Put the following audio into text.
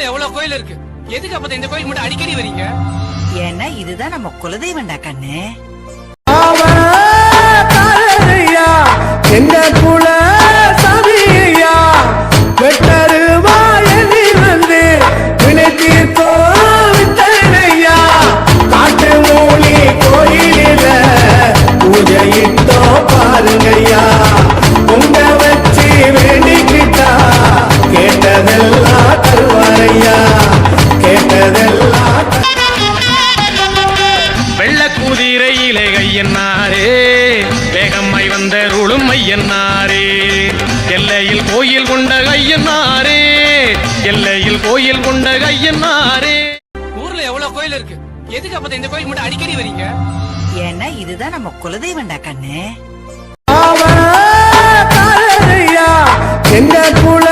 எவ்வளவு கோயில் இருக்கு, எதுக்கு அப்ப இந்த கோயில் மட்டும் அடிக்கடி வரீங்க? ஏன்னா இதுதான் நம்ம குலதெய்வம்டா கண்ணு. எங்க குல சாமியா வெட்டருவா எண்ணி வந்து வினைத்தீர்த்தோ விட்டனையா காட்டு மூலி கோயிலில பூஜையிட்டோ பாருங்கய்யா பொங்க வச்சு வேண்டிக்கிட்டா கேட்டதெல்லாம் தருவாரையா கேட்டதெல்லாம். வெள்ள குதிரையிலே கையன்னாரே வேகம்மை வந்த ருளும் ஐயன்னாரே எல்லையில் கோயில் கொண்ட கையன்னாரே எல்லையில் கோயில் கொண்ட கையன்னாரே. ஊர்ல எவ்வளவு கோயில் இருக்கு, எதுக்கு அப்ப இந்த கோயில் மட்டும் அடிக்கடி வரீங்க? ஏன்னா இதுதான் நம்ம குலதெய்வம்டா கண்ணு. எங்க குல